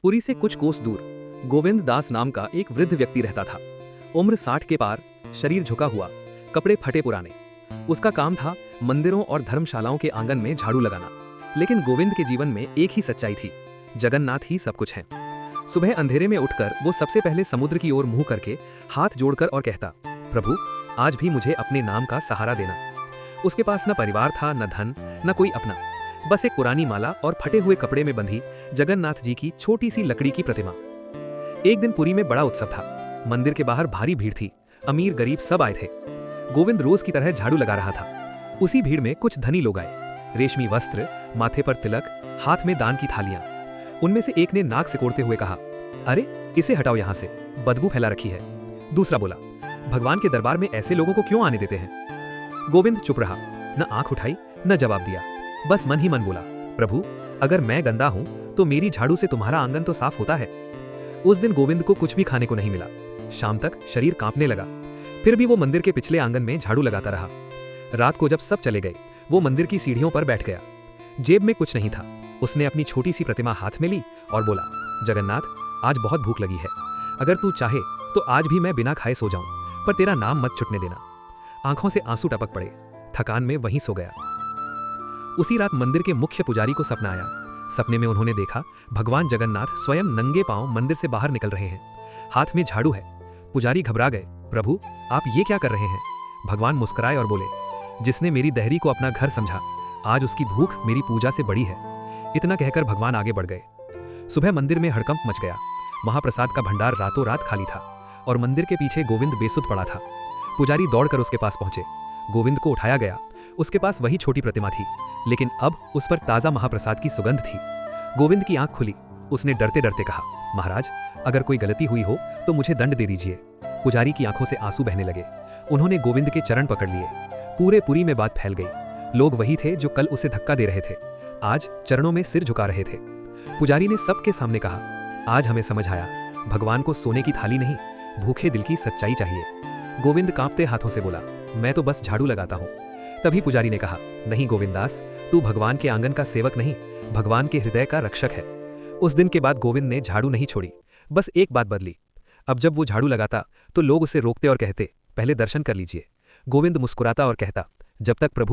पुरी से कुछ कोस दूर गोविंद दास नाम का एक वृद्ध व्यक्ति रहता था। उम्र 60 के पार, शरीर झुका हुआ, कपड़े फटे पुराने। उसका काम था मंदिरों और धर्मशालाओं के आंगन में झाड़ू लगाना। लेकिन गोविंद के जीवन में एक ही सच्चाई थी, जगन्नाथ ही सब कुछ है। सुबह अंधेरे में उठकर वो सबसे पहले समुद्र की ओर मुंह करके हाथ जोड़कर और कहता, प्रभु आज भी मुझे अपने नाम का सहारा देना। उसके पास न परिवार था, न धन, न कोई अपना, बस एक पुरानी माला और फटे हुए कपड़े में बंधी जगन्नाथ जी की छोटी सी लकड़ी की प्रतिमा। एक दिन पुरी में बड़ा उत्सव था। मंदिर के बाहर भारी भीड़ थी, अमीर गरीब सब आए थे। गोविंद रोज की तरह झाड़ू लगा रहा था। उसी भीड़ में कुछ धनी लोग आए, रेशमी वस्त्र, माथे पर तिलक, हाथ में दान की थालियां। उनमें से एक ने नाक सिकोड़ते हुए कहा, अरे इसे हटाओ यहां से, बदबू फैला रखी है। दूसरा बोला, भगवान के दरबार में ऐसे लोगों को क्यों आने देते हैं। गोविंद चुप रहा, न आंख उठाई न जवाब दिया, बस मन ही मन बोला, प्रभु अगर मैं गंदा हूं तो मेरी झाड़ू से तुम्हारा आंगन तो साफ होता है। उस दिन गोविंद को कुछ भी खाने को नहीं मिला। शाम तक शरीर कांपने लगा। फिर भी वो मंदिर के पिछले आंगन में झाड़ू लगाता रहा। रात को जब सब चले गए, वो मंदिर की सीढ़ियों पर बैठ गया। जेब में कुछ नहीं था। उसने अपनी छोटी सी प्रतिमा हाथ में ली और बोला, जगन्नाथ आज बहुत भूख लगी है, अगर तू चाहे तो आज भी मैं बिना खाए सो जाऊं, पर तेरा नाम मत छुटने देना। आंखों से आंसू टपक पड़े, थकान में वहीं सो गया। उसी रात मंदिर के मुख्य पुजारी को सपना आया। सपने में उन्होंने देखा भगवान जगन्नाथ स्वयं नंगे पांव मंदिर से बाहर निकल रहे हैं, हाथ में झाड़ू है। पुजारी घबरा गए, प्रभु आप ये क्या कर रहे हैं। भगवान मुस्कुराए और बोले, जिसने मेरी दहरी को अपना घर समझा, आज उसकी भूख मेरी पूजा से बड़ी है। इतना कहकर भगवान आगे बढ़ गए। सुबह मंदिर में हड़कंप मच गया। महाप्रसाद का भंडार रातों रात खाली था और मंदिर के पीछे गोविंद बेसुध पड़ा था। पुजारी दौड़कर उसके पास पहुंचे। गोविंद को उठाया गया। उसके पास वही छोटी प्रतिमा थी, लेकिन अब उस पर ताजा महाप्रसाद की सुगंध थी। गोविंद की आंख खुली। उसने डरते डरते कहा, महाराज अगर कोई गलती हुई हो तो मुझे दंड दे दीजिए। पुजारी की आंखों से आंसू बहने लगे। उन्होंने गोविंद के चरण पकड़ लिए। पूरे पुरी में बात फैल गई। लोग वही थे जो कल उसे धक्का दे रहे थे, आज चरणों में सिर झुका रहे थे। पुजारी ने सबके सामने कहा, आज हमें समझ आया, भगवान को सोने की थाली नहीं, भूखे दिल की सच्चाई चाहिए। गोविंद कांपते हाथों से बोला, मैं तो बस झाड़ू लगाता हूं। तभी पुजारी ने कहा, नहीं गोविंदास, तू भगवान के आंगन का सेवक नहीं, भगवान के हृदय का रक्षक है। उस दिन के बाद गोविंद ने झाड़ू नहीं छोड़ी। बस एक बात बदली, अब जब वो झाड़ू लगाता तो लोग उसे रोकते और कहते, पहले दर्शन कर लीजिए। गोविंद मुस्कुराता और कहता, जब तक प्रभु